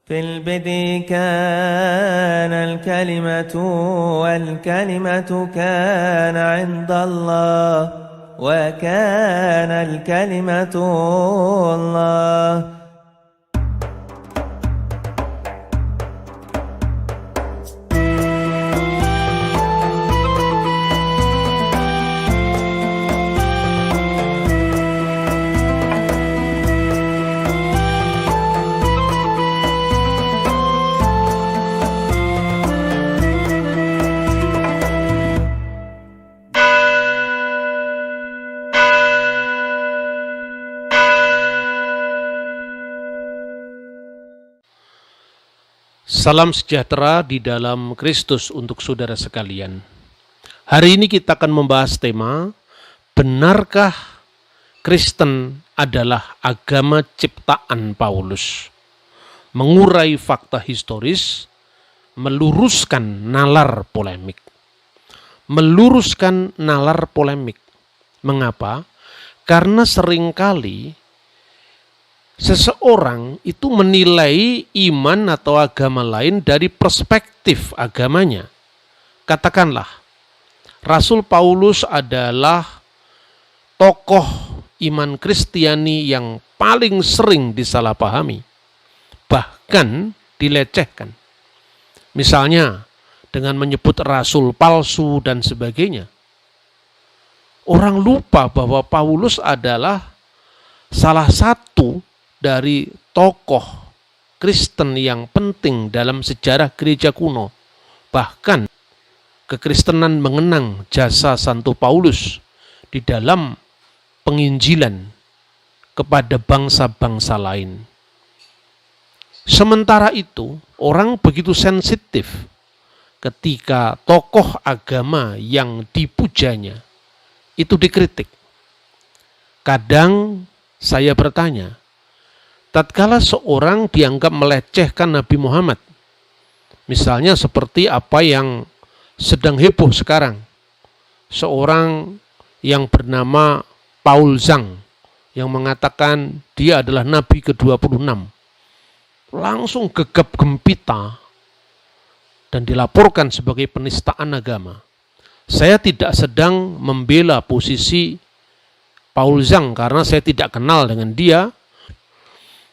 في البدء كان الكلمة والكلمة كان عند الله وكان الكلمة الله. Salam sejahtera di dalam Kristus untuk saudara sekalian. Hari ini kita akan membahas tema, benarkah Kristen adalah agama ciptaan Paulus? Mengurai fakta historis, meluruskan nalar polemik. Mengapa? Karena seringkali seseorang itu menilai iman atau agama lain dari perspektif agamanya. Katakanlah, Rasul Paulus adalah tokoh iman Kristiani yang paling sering disalahpahami, bahkan dilecehkan. Misalnya, dengan menyebut rasul palsu dan sebagainya. Orang lupa bahwa Paulus adalah salah satu dari tokoh Kristen yang penting dalam sejarah gereja kuno. Bahkan kekristenan mengenang jasa Santo Paulus di dalam penginjilan kepada bangsa-bangsa lain. Sementara itu, orang begitu sensitif ketika tokoh agama yang dipujanya itu dikritik. Kadang saya bertanya, tatkala seorang dianggap melecehkan Nabi Muhammad, misalnya seperti apa yang sedang heboh sekarang, seorang yang bernama Paul Zhang yang mengatakan dia adalah Nabi ke-26, langsung gegap gempita dan dilaporkan sebagai penistaan agama. Saya tidak sedang membela posisi Paul Zhang karena saya tidak kenal dengan dia,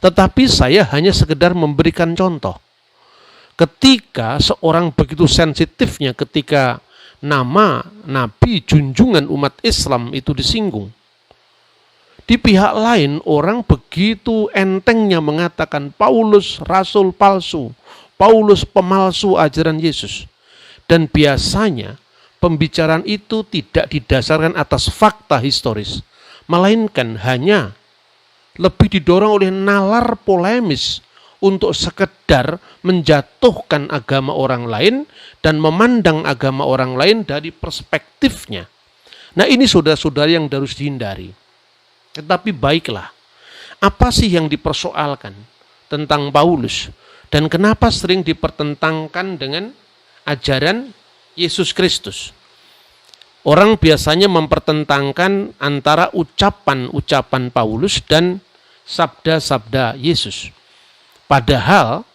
tetapi saya hanya sekedar memberikan contoh. Ketika seorang begitu sensitifnya ketika nama Nabi junjungan umat Islam itu disinggung, di pihak lain orang begitu entengnya mengatakan Paulus rasul palsu, Paulus pemalsu ajaran Yesus. Dan biasanya pembicaraan itu tidak didasarkan atas fakta historis, melainkan hanya lebih didorong oleh nalar polemis untuk sekedar menjatuhkan agama orang lain dan memandang agama orang lain dari perspektifnya. Nah, ini saudara-saudara yang harus dihindari. Tetapi baiklah, apa sih yang dipersoalkan tentang Paulus dan kenapa sering dipertentangkan dengan ajaran Yesus Kristus? Orang biasanya mempertentangkan antara ucapan-ucapan Paulus dan sabda-sabda Yesus. Padahal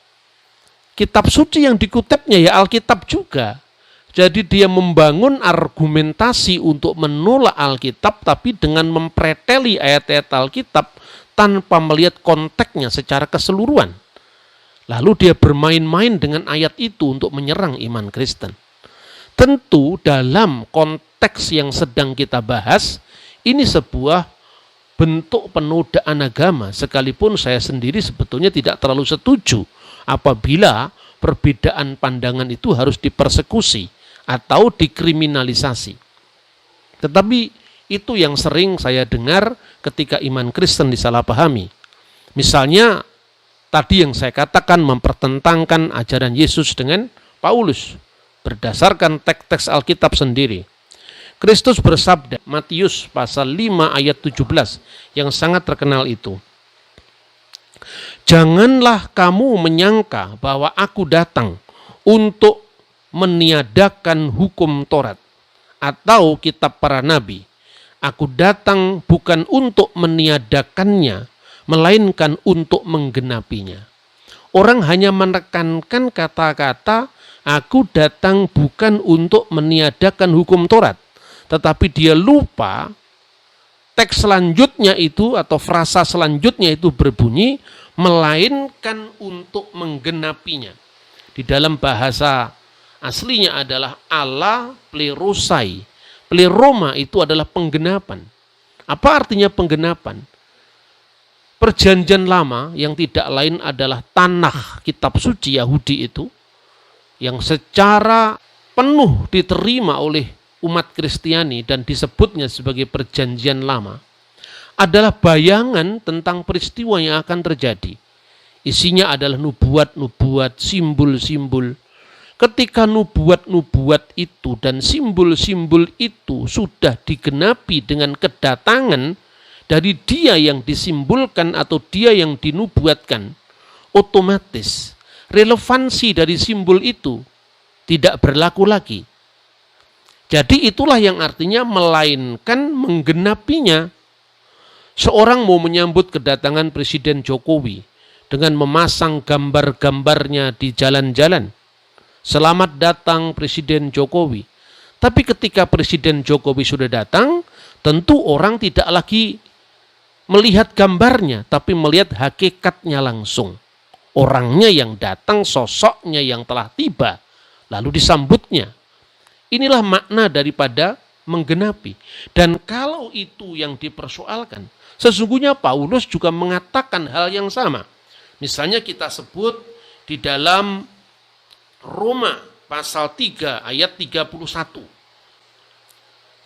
kitab suci yang dikutipnya ya Alkitab juga. Jadi dia membangun argumentasi untuk menolak Alkitab tapi dengan mempreteli ayat-ayat Alkitab tanpa melihat konteksnya secara keseluruhan. Lalu dia bermain-main dengan ayat itu untuk menyerang iman Kristen. Tentu dalam konteks yang sedang kita bahas, ini sebuah bentuk penodaan agama, sekalipun saya sendiri sebetulnya tidak terlalu setuju apabila perbedaan pandangan itu harus dipersekusi atau dikriminalisasi. Tetapi itu yang sering saya dengar ketika iman Kristen disalahpahami. Misalnya, tadi yang saya katakan mempertentangkan ajaran Yesus dengan Paulus berdasarkan teks-teks Alkitab sendiri. Kristus bersabda, Matius pasal 5 ayat 17 yang sangat terkenal itu. Janganlah kamu menyangka bahwa aku datang untuk meniadakan hukum Taurat atau kitab para nabi. Aku datang bukan untuk meniadakannya, melainkan untuk menggenapinya. Orang hanya menekankan kata-kata, aku datang bukan untuk meniadakan hukum Taurat. Tetapi dia lupa teks selanjutnya itu atau frasa selanjutnya itu berbunyi, melainkan untuk menggenapinya. Di dalam bahasa aslinya adalah ala plerosai. Pleroma itu adalah penggenapan. Apa artinya penggenapan? Perjanjian lama yang tidak lain adalah tanah kitab suci Yahudi itu, yang secara penuh diterima oleh umat Kristiani dan disebutnya sebagai perjanjian lama, adalah bayangan tentang peristiwa yang akan terjadi. Isinya adalah nubuat-nubuat, simbol-simbol. Ketika nubuat-nubuat itu dan simbol-simbol itu sudah digenapi dengan kedatangan dari dia yang disimbolkan atau dia yang dinubuatkan, otomatis relevansi dari simbol itu tidak berlaku lagi. Jadi itulah yang artinya melainkan menggenapinya. Seorang mau menyambut kedatangan Presiden Jokowi dengan memasang gambar-gambarnya di jalan-jalan. Selamat datang Presiden Jokowi. Tapi ketika Presiden Jokowi sudah datang, tentu orang tidak lagi melihat gambarnya, tapi melihat hakikatnya langsung. Orangnya yang datang, sosoknya yang telah tiba, lalu disambutnya. Inilah makna daripada menggenapi. Dan kalau itu yang dipersoalkan, sesungguhnya Paulus juga mengatakan hal yang sama. Misalnya kita sebut di dalam Roma pasal 3 ayat 31.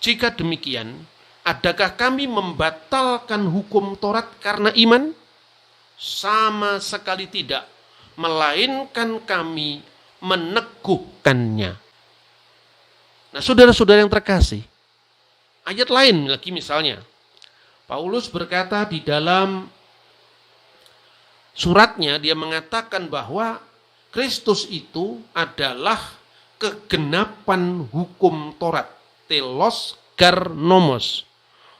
Jika demikian, adakah kami membatalkan hukum Taurat karena iman? Sama sekali tidak, melainkan kami meneguhkannya. Nah, saudara-saudara yang terkasih, ayat lain lagi misalnya, Paulus berkata di dalam suratnya, dia mengatakan bahwa Kristus itu adalah kegenapan hukum Taurat, telos garnomos.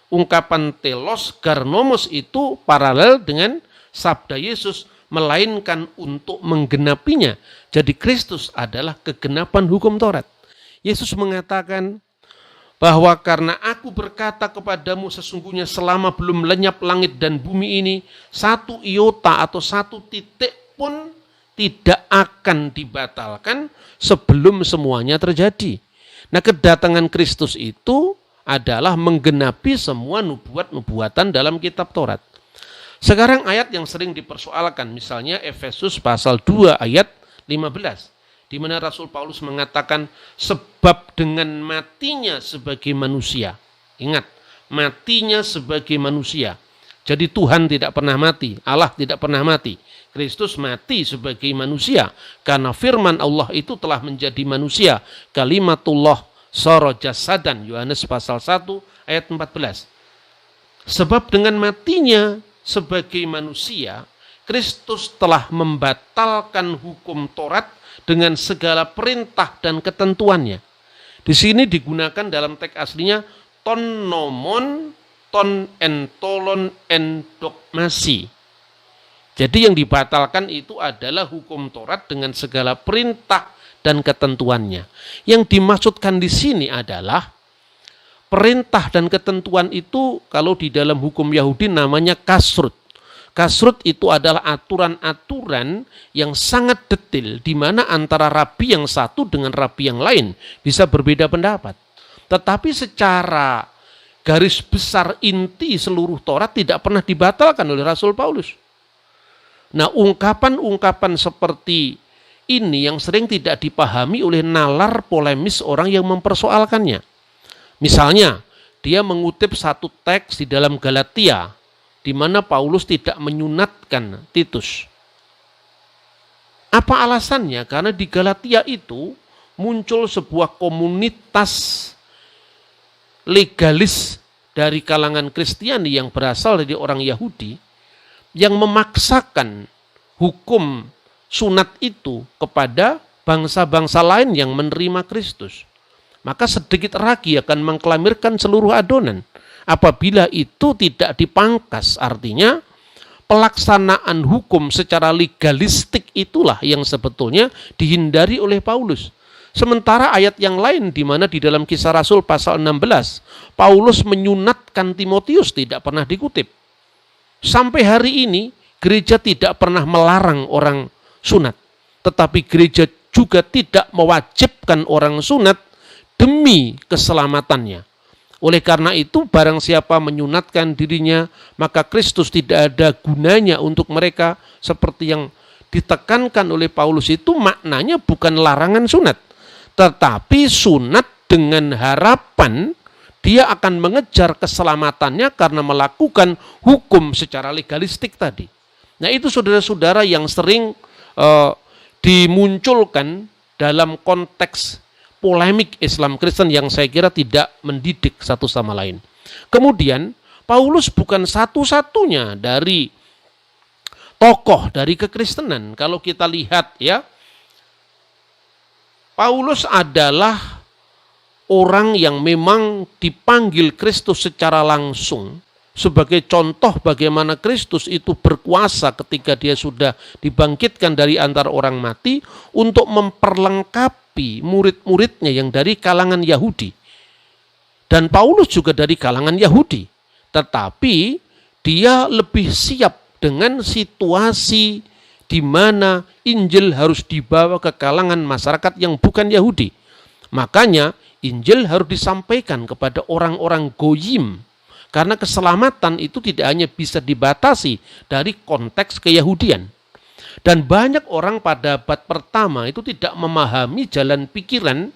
Ungkapan telos garnomos itu paralel dengan sabda Yesus, melainkan untuk menggenapinya. Jadi Kristus adalah kegenapan hukum Taurat. Yesus mengatakan bahwa karena aku berkata kepadamu sesungguhnya selama belum lenyap langit dan bumi ini, satu iota atau satu titik pun tidak akan dibatalkan sebelum semuanya terjadi. Nah, kedatangan Kristus itu adalah menggenapi semua nubuat-nubuatan dalam kitab Taurat. Sekarang ayat yang sering dipersoalkan, misalnya Efesus pasal 2 ayat 15, di mana Rasul Paulus mengatakan sebab dengan matinya sebagai manusia. Ingat, matinya sebagai manusia. Jadi Tuhan tidak pernah mati, Allah tidak pernah mati. Kristus mati sebagai manusia karena firman Allah itu telah menjadi manusia. Kalimatullah sara jasadan, Yohanes pasal 1 ayat 14. Sebab dengan matinya sebagai manusia, Kristus telah membatalkan hukum Taurat dengan segala perintah dan ketentuannya. Di sini digunakan dalam teks aslinya ton nomon, ton entolon endogmasi. Jadi yang dibatalkan itu adalah hukum Taurat dengan segala perintah dan ketentuannya. Yang dimaksudkan di sini adalah perintah dan ketentuan itu kalau di dalam hukum Yahudi namanya kasrut. Kasrut itu adalah aturan-aturan yang sangat detail di mana antara rabi yang satu dengan rabi yang lain bisa berbeda pendapat. Tetapi secara garis besar inti seluruh Taurat tidak pernah dibatalkan oleh Rasul Paulus. Nah, ungkapan-ungkapan seperti ini yang sering tidak dipahami oleh nalar polemis orang yang mempersoalkannya. Misalnya, dia mengutip satu teks di dalam Galatia, di mana Paulus tidak menyunatkan Titus. Apa alasannya? Karena di Galatia itu muncul sebuah komunitas legalis dari kalangan Kristiani yang berasal dari orang Yahudi, yang memaksakan hukum sunat itu kepada bangsa-bangsa lain yang menerima Kristus. Maka sedikit ragi akan mengklamirkan seluruh adonan. Apabila itu tidak dipangkas, artinya pelaksanaan hukum secara legalistik itulah yang sebetulnya dihindari oleh Paulus. Sementara ayat yang lain di mana di dalam Kisah Rasul pasal 16, Paulus menyunatkan Timotius tidak pernah dikutip. Sampai hari ini gereja tidak pernah melarang orang sunat, tetapi gereja juga tidak mewajibkan orang sunat demi keselamatannya. Oleh karena itu, barang siapa menyunatkan dirinya, maka Kristus tidak ada gunanya untuk mereka. Seperti yang ditekankan oleh Paulus itu maknanya bukan larangan sunat, tetapi sunat dengan harapan dia akan mengejar keselamatannya karena melakukan hukum secara legalistik tadi. Nah, itu saudara-saudara yang sering dimunculkan dalam konteks polemik Islam Kristen yang saya kira tidak mendidik satu sama lain. Kemudian Paulus bukan satu-satunya dari tokoh dari kekristenan. Kalau kita lihat ya, Paulus adalah orang yang memang dipanggil Kristus secara langsung. Sebagai contoh bagaimana Kristus itu berkuasa ketika dia sudah dibangkitkan dari antara orang mati untuk memperlengkapi murid-muridnya yang dari kalangan Yahudi. Dan Paulus juga dari kalangan Yahudi. Tetapi dia lebih siap dengan situasi di mana Injil harus dibawa ke kalangan masyarakat yang bukan Yahudi. Makanya Injil harus disampaikan kepada orang-orang goyim. Karena keselamatan itu tidak hanya bisa dibatasi dari konteks keyahudian. Dan banyak orang pada abad pertama itu tidak memahami jalan pikiran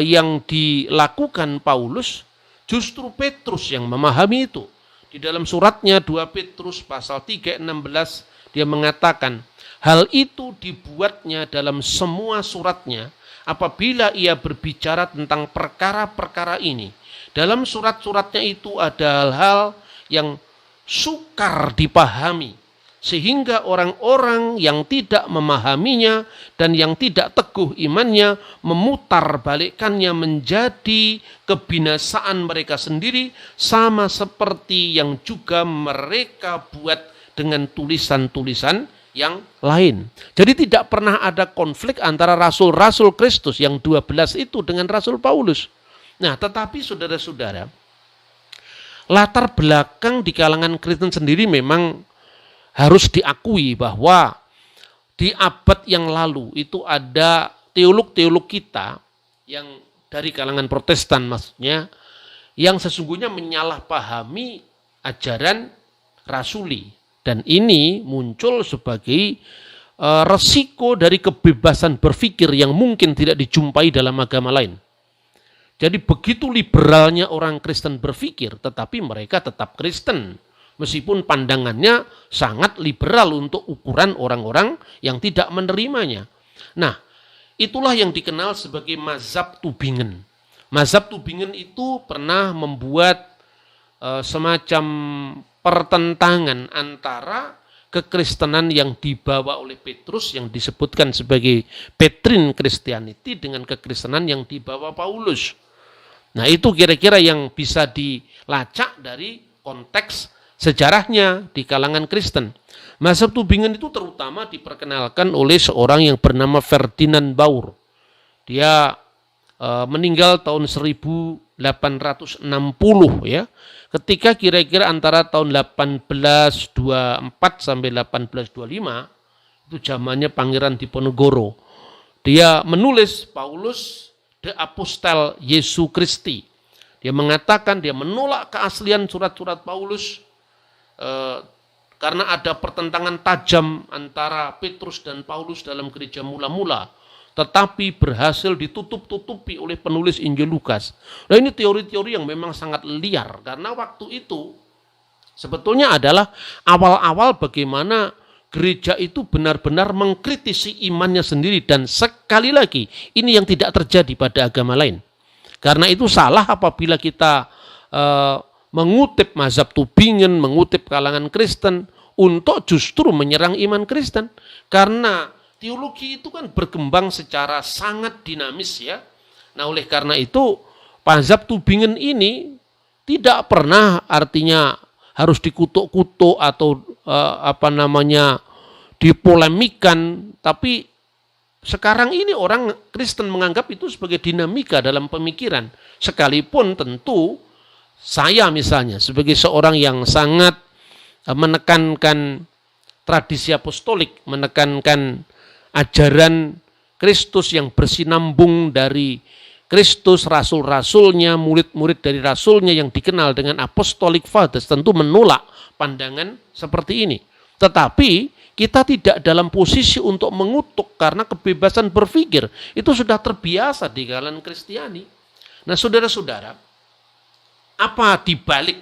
yang dilakukan Paulus. Justru Petrus yang memahami itu. Di dalam suratnya 2 Petrus pasal 3:16 dia mengatakan, hal itu dibuatnya dalam semua suratnya apabila ia berbicara tentang perkara-perkara ini. Dalam surat-suratnya itu ada hal-hal yang sukar dipahami, sehingga orang-orang yang tidak memahaminya dan yang tidak teguh imannya memutarbalikkannya menjadi kebinasaan mereka sendiri, sama seperti yang juga mereka buat dengan tulisan-tulisan yang lain. Jadi tidak pernah ada konflik antara rasul-rasul Kristus yang 12 itu dengan Rasul Paulus. Nah, tetapi saudara-saudara, latar belakang di kalangan Kristen sendiri memang harus diakui bahwa di abad yang lalu itu ada teolog-teolog kita yang dari kalangan Protestan maksudnya, yang sesungguhnya menyalahpahami ajaran rasuli. Dan ini muncul sebagai resiko dari kebebasan berpikir yang mungkin tidak dijumpai dalam agama lain. Jadi begitu liberalnya orang Kristen berpikir, tetapi mereka tetap Kristen. Meskipun pandangannya sangat liberal untuk ukuran orang-orang yang tidak menerimanya. Nah, itulah yang dikenal sebagai mazhab Tübingen. Mazhab Tübingen itu pernah membuat semacam pertentangan antara kekristenan yang dibawa oleh Petrus yang disebutkan sebagai Petrine Christianity dengan kekristenan yang dibawa Paulus. Nah, itu kira-kira yang bisa dilacak dari konteks sejarahnya di kalangan Kristen. Mazhab Tübingen itu terutama diperkenalkan oleh seorang yang bernama Ferdinand Baur. Dia meninggal tahun 1860 ya. Ketika kira-kira antara tahun 1824 sampai 1825 itu zamannya Pangeran Diponegoro. Dia menulis Paulus The Apostel Yesus Kristi. Dia mengatakan dia menolak keaslian surat-surat Paulus karena ada pertentangan tajam antara Petrus dan Paulus dalam gereja mula-mula, tetapi berhasil ditutup-tutupi oleh penulis Injil Lukas. Nah, ini teori-teori yang memang sangat liar karena waktu itu sebetulnya adalah awal-awal bagaimana gereja itu benar-benar mengkritisi imannya sendiri, dan sekali lagi ini yang tidak terjadi pada agama lain. Karena itu salah apabila kita mengutip mazhab Tübingen, mengutip kalangan Kristen untuk justru menyerang iman Kristen. Karena teologi itu kan berkembang secara sangat dinamis ya. Nah, oleh karena itu mazhab Tübingen ini tidak pernah artinya harus dikutuk-kutuk atau dipolemikan, tapi sekarang ini orang Kristen menganggap itu sebagai dinamika dalam pemikiran. Sekalipun tentu saya misalnya sebagai seorang yang sangat menekankan tradisi apostolik, menekankan ajaran Kristus yang bersinambung dari Kristus, rasul-rasulnya, murid-murid dari rasulnya yang dikenal dengan apostolic fathers, tentu menolak pandangan seperti ini. Tetapi kita tidak dalam posisi untuk mengutuk karena kebebasan berpikir itu sudah terbiasa di kalangan Kristiani. Nah, saudara-saudara, apa dibalik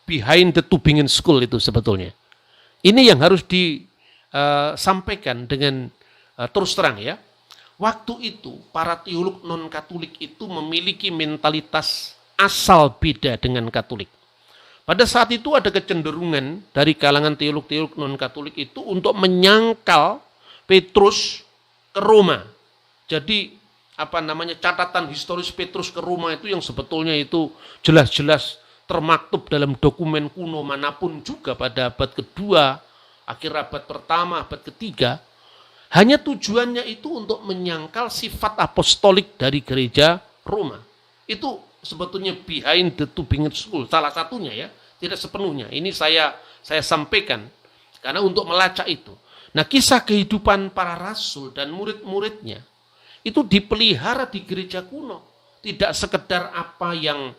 behind the Tübingen School itu sebetulnya? Ini yang harus disampaikan dengan terus terang ya. Waktu itu para teolog non-Katolik itu memiliki mentalitas asal beda dengan Katolik. Pada saat itu ada kecenderungan dari kalangan teolog-teolog non-Katolik itu untuk menyangkal Petrus ke Roma. Jadi catatan historis Petrus ke Roma itu yang sebetulnya itu jelas-jelas termaktub dalam dokumen kuno manapun juga pada abad kedua, akhir abad pertama, abad ketiga. Hanya tujuannya itu untuk menyangkal sifat apostolik dari gereja Roma. Itu sebetulnya behind the Tübingen School, salah satunya ya, tidak sepenuhnya. Ini saya sampaikan karena untuk melacak itu. Nah, kisah kehidupan para rasul dan murid-muridnya itu dipelihara di gereja kuno. Tidak sekedar apa yang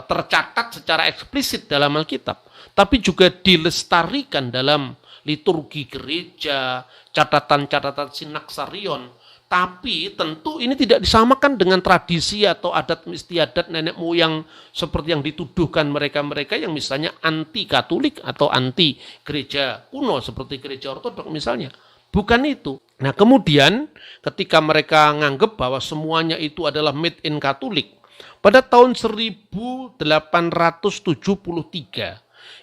tercatat secara eksplisit dalam Alkitab, tapi juga dilestarikan dalam liturgi gereja, catatan-catatan sinaksarion. Tapi tentu ini tidak disamakan dengan tradisi atau adat istiadat nenek moyang seperti yang dituduhkan mereka-mereka yang misalnya anti Katolik atau anti gereja kuno seperti gereja Ortodok misalnya. Bukan itu. Nah, kemudian ketika mereka menganggap bahwa semuanya itu adalah made in Katolik, pada tahun 1873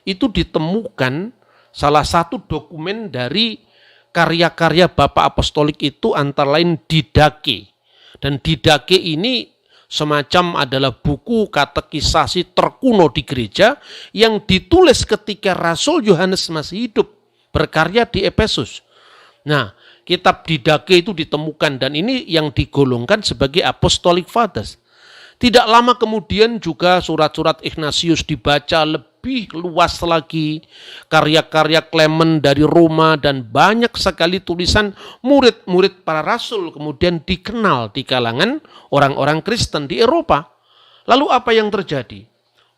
itu ditemukan salah satu dokumen dari karya-karya Bapak Apostolik itu antara lain Didache. Dan Didache ini semacam adalah buku katekisasi terkuno di gereja yang ditulis ketika Rasul Yohanes masih hidup, berkarya di Efesus. Nah, kitab Didache itu ditemukan dan ini yang digolongkan sebagai Apostolic Fathers. Tidak lama kemudian juga surat-surat Ignatius dibaca lebih luas lagi, karya-karya Clement dari Roma dan banyak sekali tulisan murid-murid para rasul kemudian dikenal di kalangan orang-orang Kristen di Eropa. Lalu apa yang terjadi?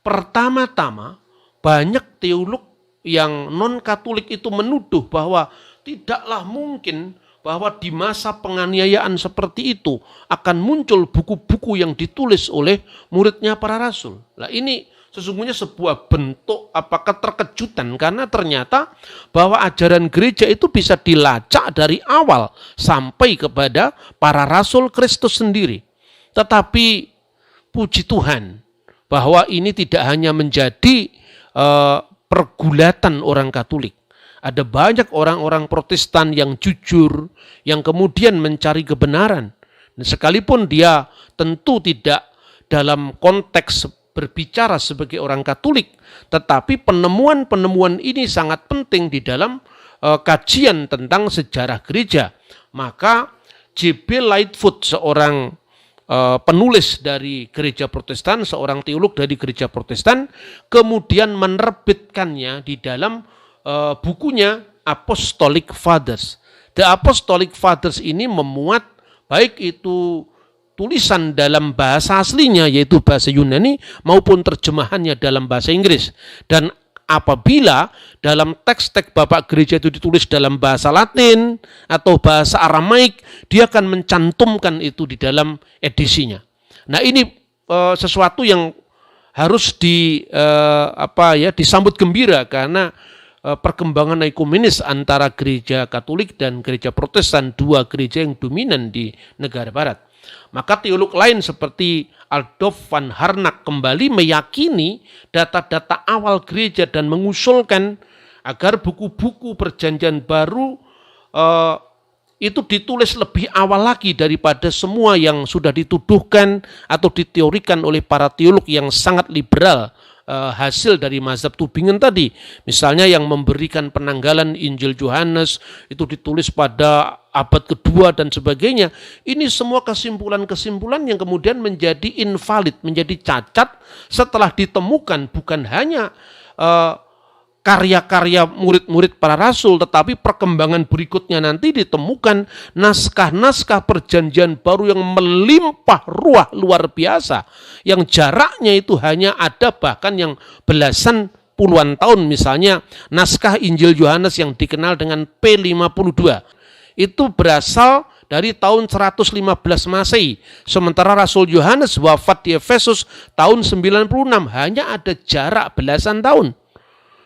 Pertama-tama banyak teolog yang non-Katolik itu menuduh bahwa tidaklah mungkin bahwa di masa penganiayaan seperti itu akan muncul buku-buku yang ditulis oleh muridnya para rasul. Nah, ini sesungguhnya sebuah bentuk keterkejutan karena ternyata bahwa ajaran gereja itu bisa dilacak dari awal sampai kepada para rasul Kristus sendiri. Tetapi puji Tuhan bahwa ini tidak hanya menjadi pergulatan orang Katolik. Ada banyak orang-orang Protestan yang jujur, yang kemudian mencari kebenaran. Dan sekalipun dia tentu tidak dalam konteks berbicara sebagai orang Katolik, tetapi penemuan-penemuan ini sangat penting di dalam kajian tentang sejarah gereja. Maka J.B. Lightfoot, seorang penulis dari gereja Protestan, seorang teolog dari gereja Protestan, kemudian menerbitkannya di dalam bukunya Apostolic Fathers. The Apostolic Fathers ini memuat baik itu tulisan dalam bahasa aslinya yaitu bahasa Yunani maupun terjemahannya dalam bahasa Inggris. Dan apabila dalam teks-teks Bapak Gereja itu ditulis dalam bahasa Latin atau bahasa Aramaik, dia akan mencantumkan itu di dalam edisinya. Nah, ini sesuatu yang harus disambut gembira karena perkembangan ekumenis antara gereja Katolik dan gereja Protestan, dua gereja yang dominan di negara barat. Maka teolog lain seperti Adolf van Harnack kembali meyakini data-data awal gereja dan mengusulkan agar buku-buku perjanjian baru itu ditulis lebih awal lagi daripada semua yang sudah dituduhkan atau diteorikan oleh para teolog yang sangat liberal hasil dari mazhab Tübingen tadi. Misalnya yang memberikan penanggalan Injil Yohanes itu ditulis pada abad kedua dan sebagainya. Ini semua kesimpulan-kesimpulan yang kemudian menjadi invalid, menjadi cacat setelah ditemukan bukan hanya karya-karya murid-murid para rasul, tetapi perkembangan berikutnya nanti ditemukan naskah-naskah perjanjian baru yang melimpah ruah luar biasa, yang jaraknya itu hanya ada bahkan yang belasan puluhan tahun. Misalnya naskah Injil Yohanes yang dikenal dengan P52 itu berasal dari tahun 115 Masehi, sementara Rasul Yohanes wafat di Efesus tahun 96, hanya ada jarak belasan tahun.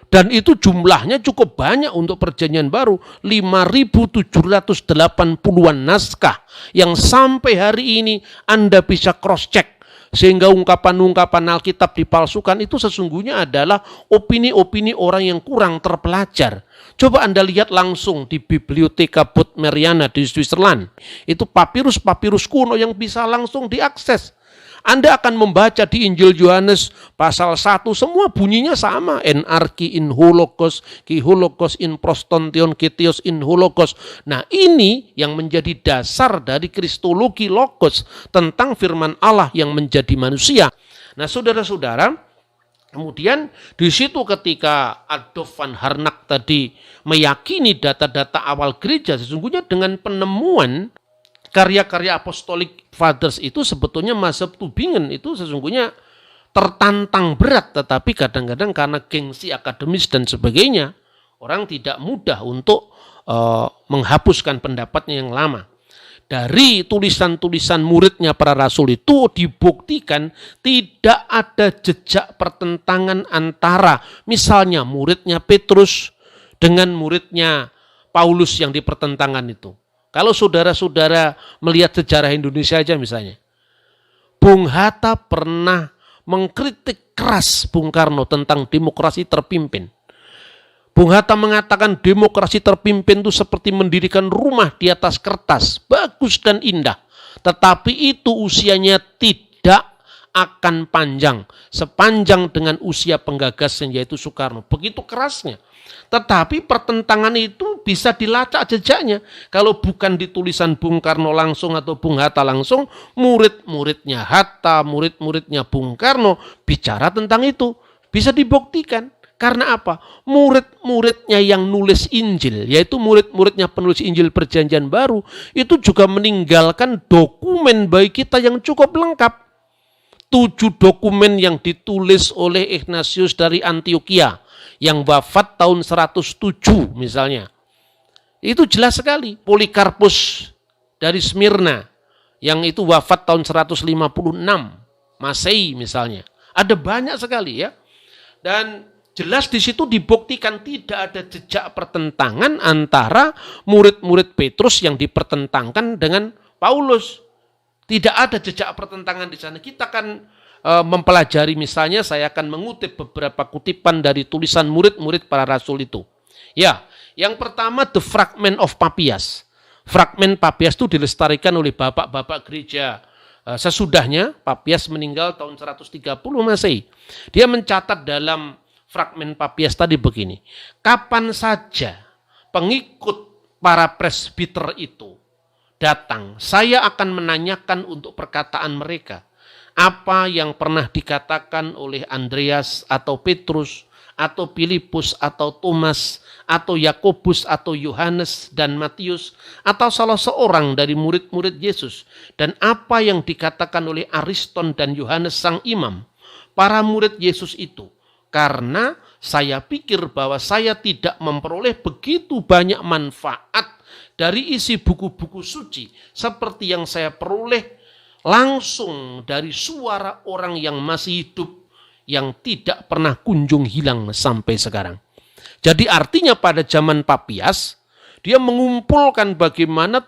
Dan itu jumlahnya cukup banyak untuk perjanjian baru, 5.780-an naskah yang sampai hari ini Anda bisa cross-check. Sehingga ungkapan-ungkapan Alkitab dipalsukan itu sesungguhnya adalah opini-opini orang yang kurang terpelajar. Coba Anda lihat langsung di Bibliotheca Bodmeriana di Switzerland. Itu papirus-papirus kuno yang bisa langsung diakses. Anda akan membaca di Injil Yohanes pasal 1, semua bunyinya sama. Enarki in holokos, ki holokos in prostontion, ketios in holokos. Nah, ini yang menjadi dasar dari kristologi logos tentang firman Allah yang menjadi manusia. Nah, saudara-saudara, kemudian di situ ketika Adolf van Harnack tadi meyakini data-data awal gereja, sesungguhnya dengan penemuan karya-karya Apostolic Fathers itu sebetulnya mazhab Tübingen itu sesungguhnya tertantang berat, tetapi kadang-kadang karena gengsi akademis dan sebagainya, orang tidak mudah untuk menghapuskan pendapatnya yang lama. Dari tulisan-tulisan muridnya para rasul itu dibuktikan tidak ada jejak pertentangan antara misalnya muridnya Petrus dengan muridnya Paulus yang dipertentangkan itu. Kalau saudara-saudara melihat sejarah Indonesia aja misalnya, Bung Hatta pernah mengkritik keras Bung Karno tentang demokrasi terpimpin. Bung Hatta mengatakan demokrasi terpimpin itu seperti mendirikan rumah di atas kertas, bagus dan indah. Tetapi itu usianya tidak akan panjang, sepanjang dengan usia penggagasnya yaitu Soekarno. Begitu kerasnya. Tetapi pertentangan itu bisa dilacak jejaknya. Kalau bukan di tulisan Bung Karno langsung atau Bung Hatta langsung, murid-muridnya Hatta, murid-muridnya Bung Karno bicara tentang itu. Bisa dibuktikan. Karena apa? Murid-muridnya yang nulis Injil, yaitu murid-muridnya penulis Injil Perjanjian Baru, itu juga meninggalkan dokumen bagi kita yang cukup lengkap. 7 dokumen yang ditulis oleh Ignatius dari Antioquia, yang wafat tahun 107 misalnya. Itu jelas sekali. Polikarpus dari Smyrna yang itu wafat tahun 156 Masehi misalnya. Ada banyak sekali ya. Dan jelas di situ dibuktikan tidak ada jejak pertentangan antara murid-murid Petrus yang dipertentangkan dengan Paulus. Tidak ada jejak pertentangan di sana. Kita akan mempelajari, misalnya saya akan mengutip beberapa kutipan dari tulisan murid-murid para rasul itu. Ya, yang pertama The Fragment of Papias. Fragmen Papias itu dilestarikan oleh bapak-bapak gereja sesudahnya. Papias meninggal tahun 130 Masehi. Dia mencatat dalam fragmen Papias tadi begini. Kapan saja pengikut para presbiter itu datang, saya akan menanyakan untuk perkataan mereka. Apa yang pernah dikatakan oleh Andreas atau Petrus atau Filipus atau Thomas atau Yakobus atau Yohanes dan Matius atau salah seorang dari murid-murid Yesus, dan apa yang dikatakan oleh Ariston dan Yohanes sang imam, para murid Yesus itu. Karena saya pikir bahwa saya tidak memperoleh begitu banyak manfaat dari isi buku-buku suci seperti yang saya peroleh langsung dari suara orang yang masih hidup, yang tidak pernah kunjung hilang sampai sekarang. Jadi artinya pada zaman Papias, dia mengumpulkan bagaimana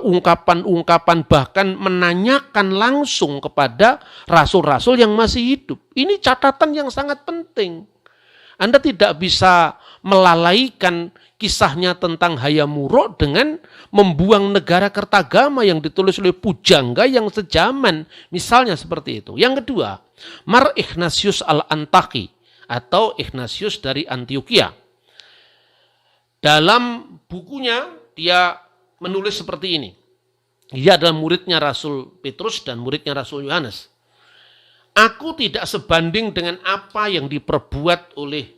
ungkapan-ungkapan, bahkan menanyakan langsung kepada rasul-rasul yang masih hidup. Ini catatan yang sangat penting. Anda tidak bisa melalaikan kisahnya tentang Hayamuruk dengan membuang negara Kertagama yang ditulis oleh pujangga yang sejaman. Misalnya seperti itu. Yang kedua, Mar Ignatius al-Antaki atau Ignatius dari Antioquia. Dalam bukunya dia menulis seperti ini. Dia adalah muridnya Rasul Petrus dan muridnya Rasul Yohanes. Aku tidak sebanding dengan apa yang diperbuat oleh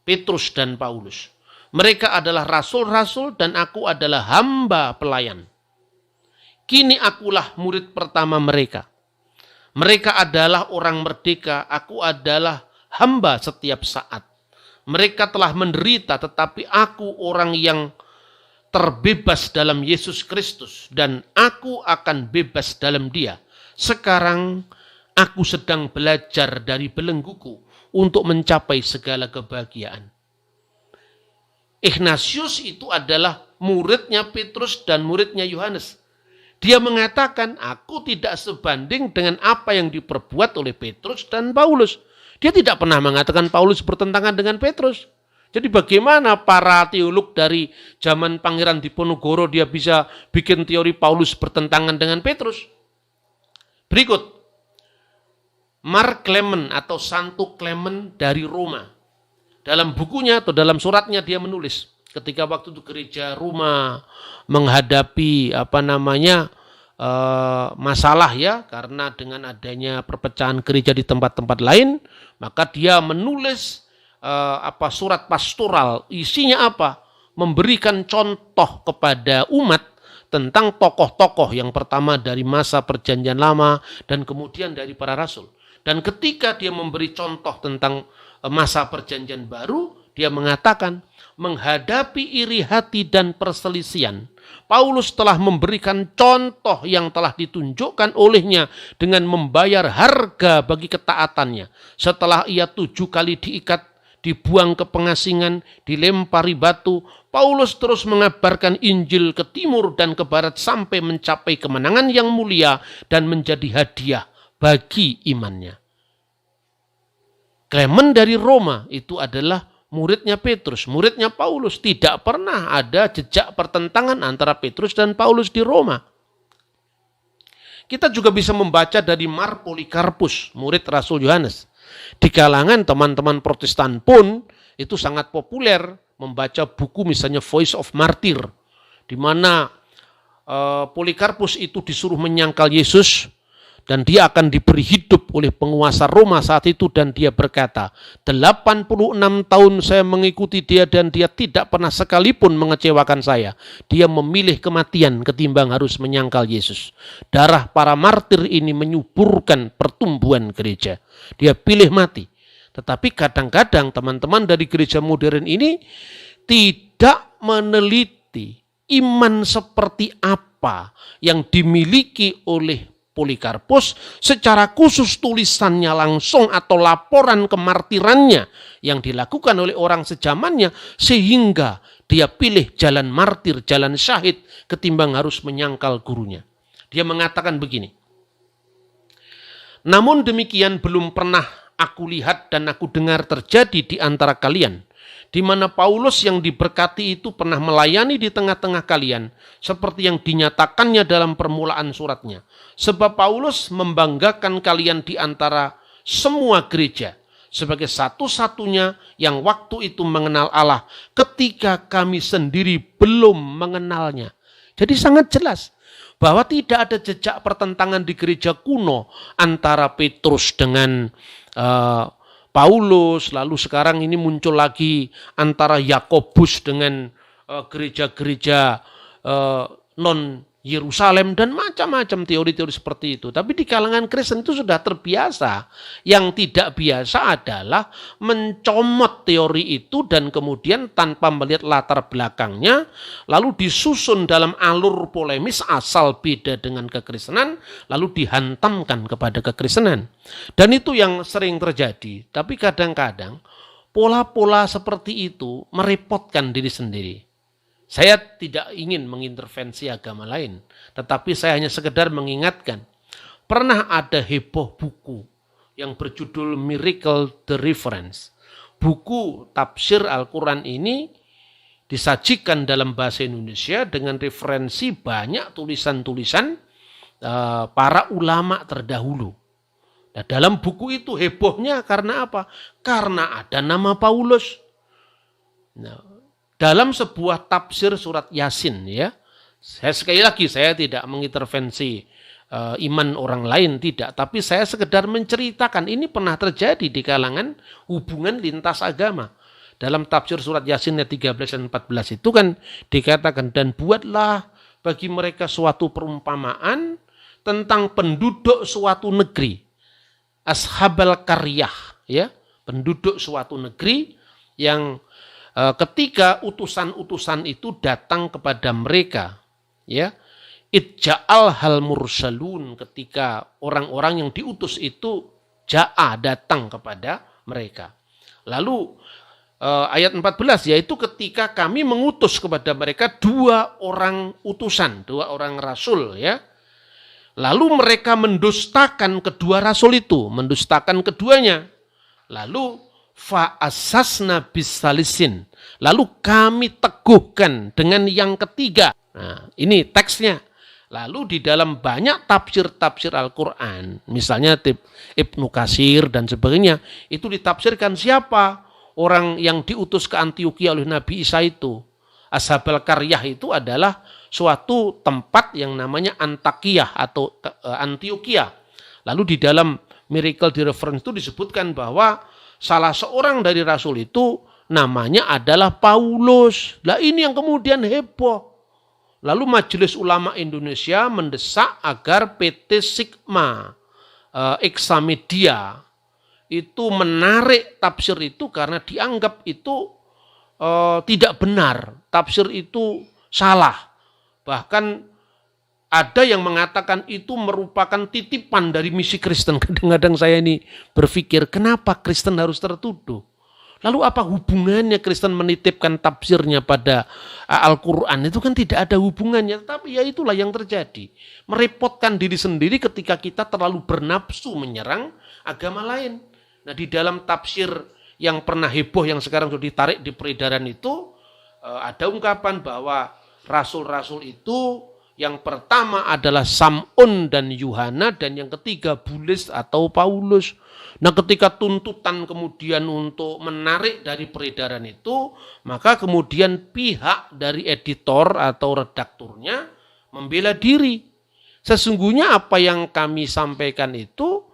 Petrus dan Paulus. Mereka adalah rasul-rasul dan aku adalah hamba pelayan. Kini akulah murid pertama mereka. Mereka adalah orang merdeka, aku adalah hamba setiap saat. Mereka telah menderita tetapi aku orang yang terbebas dalam Yesus Kristus dan aku akan bebas dalam Dia. Sekarang aku sedang belajar dari belengguku untuk mencapai segala kebahagiaan. Ignatius itu adalah muridnya Petrus dan muridnya Yohanes. Dia mengatakan, aku tidak sebanding dengan apa yang diperbuat oleh Petrus dan Paulus. Dia tidak pernah mengatakan Paulus bertentangan dengan Petrus. Jadi bagaimana para teolog dari zaman Pangeran Diponegoro dia bisa bikin teori Paulus bertentangan dengan Petrus? Berikut. Mark Clement atau Santo Clement dari Roma. Dalam bukunya atau dalam suratnya dia menulis ketika waktu itu gereja Roma menghadapi masalah ya karena dengan adanya perpecahan gereja di tempat-tempat lain, maka dia menulis surat pastoral. Isinya apa? Memberikan contoh kepada umat tentang tokoh-tokoh yang pertama dari masa Perjanjian Lama dan kemudian dari para rasul. Dan ketika dia memberi contoh tentang masa Perjanjian Baru, dia mengatakan menghadapi iri hati dan perselisihan. Paulus telah memberikan contoh yang telah ditunjukkan olehnya dengan membayar harga bagi ketaatannya. Setelah ia 7 kali diikat, dibuang ke pengasingan, dilempari batu, Paulus terus mengabarkan Injil ke timur dan ke barat sampai mencapai kemenangan yang mulia dan menjadi hadiah bagi imannya. Clement dari Roma itu adalah muridnya Petrus, muridnya Paulus. Tidak pernah ada jejak pertentangan antara Petrus dan Paulus di Roma. Kita juga bisa membaca dari Mar Polikarpus, murid Rasul Yohanes. Di kalangan teman-teman Protestan pun itu sangat populer membaca buku misalnya Voice of Martyr, di mana Polikarpus itu disuruh menyangkal Yesus dan dia akan diberi hidup oleh penguasa Roma saat itu dan dia berkata, 86 tahun saya mengikuti dia dan dia tidak pernah sekalipun mengecewakan saya. Dia memilih kematian ketimbang harus menyangkal Yesus. Darah para martir ini menyuburkan pertumbuhan gereja. Dia pilih mati. Tetapi kadang-kadang teman-teman dari gereja modern ini tidak meneliti iman seperti apa yang dimiliki oleh Polikarpus, secara khusus tulisannya langsung atau laporan kemartirannya yang dilakukan oleh orang sejamannya, sehingga dia pilih jalan martir, jalan syahid ketimbang harus menyangkal gurunya. Dia mengatakan begini, namun demikian belum pernah aku lihat dan aku dengar terjadi di antara kalian, di mana Paulus yang diberkati itu pernah melayani di tengah-tengah kalian, seperti yang dinyatakannya dalam permulaan suratnya. Sebab Paulus membanggakan kalian di antara semua gereja, sebagai satu-satunya yang waktu itu mengenal Allah, ketika kami sendiri belum mengenalnya. Jadi sangat jelas bahwa tidak ada jejak pertentangan di gereja kuno antara Petrus dengan Paulus, lalu sekarang ini muncul lagi antara Yakobus dengan gereja-gereja non Yerusalem dan macam-macam teori-teori seperti itu. Tapi di kalangan Kristen itu sudah terbiasa. Yang tidak biasa adalah mencomot teori itu dan kemudian tanpa melihat latar belakangnya, lalu disusun dalam alur polemis asal beda dengan kekristenan, lalu dihantamkan kepada kekristenan. Dan itu yang sering terjadi. Tapi kadang-kadang pola-pola seperti itu merepotkan diri sendiri. Saya tidak ingin mengintervensi agama lain, tetapi saya hanya sekedar mengingatkan. Pernah ada heboh buku yang berjudul Miracle the Reference. buku tafsir Al-Quran ini disajikan dalam bahasa Indonesia dengan referensi banyak tulisan-tulisan para ulama terdahulu. Nah, dalam buku itu hebohnya karena apa? Karena ada nama Paulus. Nah, dalam sebuah tafsir surat Yasin, ya, sekali lagi saya tidak mengintervensi iman orang lain, tidak, tapi saya sekedar menceritakan ini pernah terjadi di kalangan hubungan lintas agama. Dalam tafsir surat Yasin ayat 13 dan 14 itu kan dikatakan, dan buatlah bagi mereka suatu perumpamaan tentang penduduk suatu negeri, ashabal qaryah, ya, penduduk suatu negeri yang ketika utusan-utusan itu datang kepada mereka, ya, Idja'al hal mursalun, ketika orang-orang yang diutus itu ja'a, datang kepada mereka. Lalu ayat 14, yaitu ketika kami mengutus kepada mereka 2 orang utusan, 2 orang rasul, ya. Lalu mereka mendustakan kedua rasul itu, mendustakan keduanya. Lalu fa'asasna bisalisin, lalu kami teguhkan dengan yang ketiga. Nah, ini teksnya. Lalu di dalam banyak tafsir-tafsir Al-Quran, misalnya Ibnu Katsir dan sebagainya, itu ditafsirkan siapa orang yang diutus ke Antioquia oleh Nabi Isa itu. Ashabal Qaryah itu adalah suatu tempat yang namanya Antakiyah atau Antioquia. Lalu di dalam Miracle di Reference itu disebutkan bahwa salah seorang dari Rasul itu namanya adalah Paulus. Lah ini yang kemudian heboh. Lalu Majelis Ulama Indonesia mendesak agar PT Sigma Examedia itu menarik tafsir itu karena dianggap itu tidak benar. Tafsir itu salah. Bahkan ada yang mengatakan itu merupakan titipan dari misi Kristen. Kadang-kadang saya ini berpikir, kenapa Kristen harus tertuduh? Lalu apa hubungannya Kristen menitipkan tafsirnya pada Al-Quran? Itu kan tidak ada hubungannya. Tapi ya itulah yang terjadi. Merepotkan diri sendiri ketika kita terlalu bernafsu menyerang agama lain. Nah, di dalam tafsir yang pernah heboh yang sekarang sudah ditarik di peredaran itu, ada ungkapan bahwa rasul-rasul itu yang pertama adalah Sam'un dan Yuhana, dan yang ketiga Bulis atau Paulus. Nah, ketika tuntutan kemudian untuk menarik dari peredaran itu, maka kemudian pihak dari editor atau redakturnya membela diri. Sesungguhnya apa yang kami sampaikan itu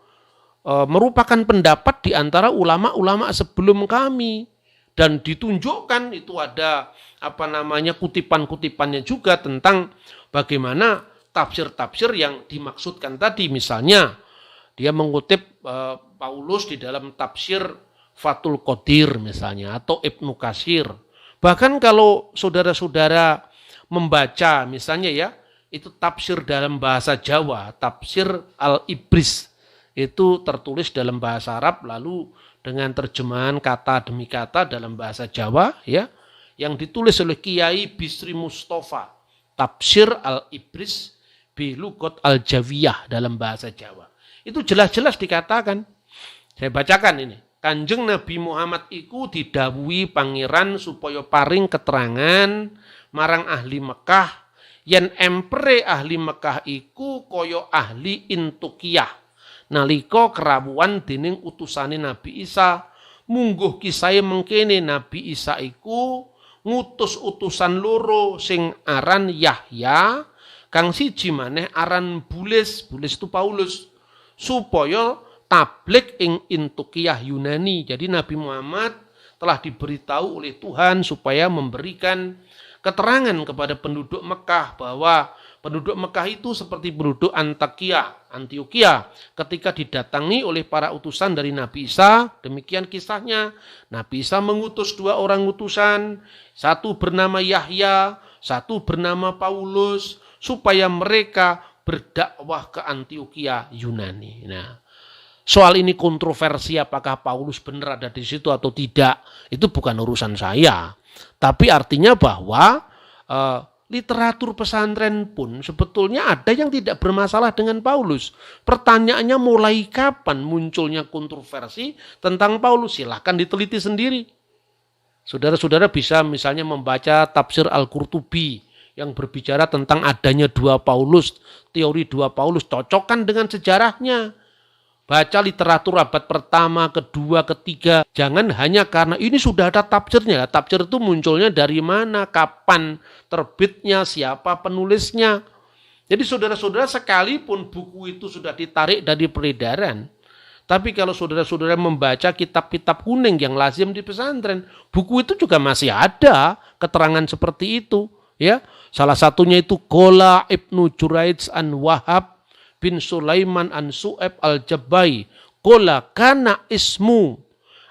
merupakan pendapat di antara ulama-ulama sebelum kami. Dan ditunjukkan itu ada kutipan-kutipannya juga tentang bagaimana tafsir-tafsir yang dimaksudkan tadi. Misalnya dia mengutip Paulus di dalam tafsir Fathul Qadir misalnya, atau Ibnu Katsir. Bahkan kalau saudara-saudara membaca misalnya ya, itu tafsir dalam bahasa Jawa, tafsir Al-Ibris, itu tertulis dalam bahasa Arab lalu dengan terjemahan kata demi kata dalam bahasa Jawa, ya, yang ditulis oleh Kiai Bisri Mustafa, tafsir Al-Ibris bi Lugat Al-Jawiyah dalam bahasa Jawa. Itu jelas-jelas dikatakan. Saya bacakan ini. Kanjeng Nabi Muhammad iku didhawuhi pangeran supaya paring keterangan marang ahli Mekah yen empere ahli Mekah iku kaya ahli Intukiyah nalika kerawuhan dening utusane Nabi Isa. Mungguh kisahe mengkene Nabi Isa iku ngutus utusan loro sing aran Yahya, kang siji maneh aran Bulis itu Paulus, supaya tablik ing Intukiyah Yunani. Jadi Nabi Muhammad telah diberitahu oleh Tuhan supaya memberikan keterangan kepada penduduk Mekah bahwa penduduk Mekah itu seperti penduduk Antioquia ketika didatangi oleh para utusan dari Nabi Isa. Demikian kisahnya. Nabi Isa mengutus 2 orang utusan, satu bernama Yahya, satu bernama Paulus, supaya mereka berdakwah ke Antioquia Yunani. Nah, soal ini kontroversi apakah Paulus benar ada di situ atau tidak, itu bukan urusan saya. Tapi artinya bahwa literatur pesantren pun sebetulnya ada yang tidak bermasalah dengan Paulus. Pertanyaannya mulai kapan munculnya kontroversi tentang Paulus? Silahkan diteliti sendiri. Saudara-saudara bisa misalnya membaca tafsir Al-Qurtubi yang berbicara tentang adanya dua Paulus, teori dua Paulus, cocokkan dengan sejarahnya. Baca literatur abad pertama, kedua, ketiga. Jangan hanya karena ini sudah ada tafsirnya. Tafsir itu munculnya dari mana, kapan terbitnya, siapa penulisnya. Jadi saudara-saudara sekalipun buku itu sudah ditarik dari peredaran, tapi kalau saudara-saudara membaca kitab-kitab kuning yang lazim di pesantren, buku itu juga masih ada keterangan seperti itu. Ya, salah satunya itu Qala Ibnu Juraij an Wahab bin Sulaiman an Su'eb al-Jabbai. Qala kana ismu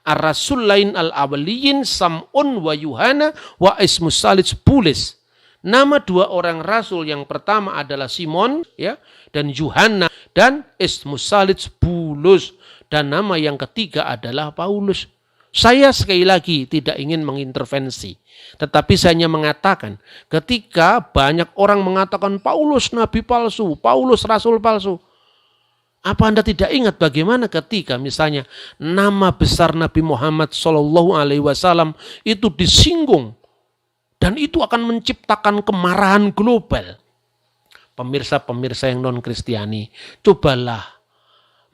ar-rasulain al-awliyin Sam'un wa Yuhana wa ismu Salis Bulis. Nama dua orang rasul yang pertama adalah Simon ya dan Yuhana dan ismu Salis Bulus, dan nama yang ketiga adalah Paulus. Saya sekali lagi tidak ingin mengintervensi, tetapi saya hanya mengatakan ketika banyak orang mengatakan Paulus nabi palsu, Paulus rasul palsu. Apa Anda tidak ingat bagaimana ketika misalnya nama besar Nabi Muhammad SAW itu disinggung dan itu akan menciptakan kemarahan global. Pemirsa-pemirsa yang non-Kristiani, cobalah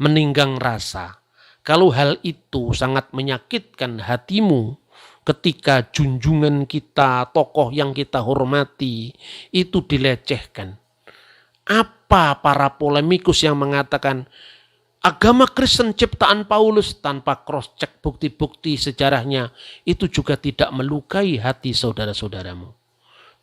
meninggang rasa. Kalau hal itu sangat menyakitkan hatimu ketika junjungan kita, tokoh yang kita hormati, itu dilecehkan. Apa para polemikus yang mengatakan agama Kristen ciptaan Paulus tanpa cross-check bukti-bukti sejarahnya, itu juga tidak melukai hati saudara-saudaramu.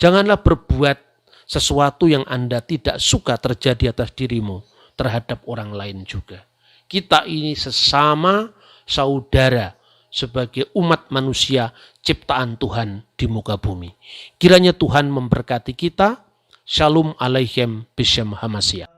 Janganlah berbuat sesuatu yang Anda tidak suka terjadi atas dirimu terhadap orang lain juga. Kita ini sesama saudara sebagai umat manusia ciptaan Tuhan di muka bumi. Kiranya Tuhan memberkati kita. Shalom Aleichem B'Shem HaMashiach.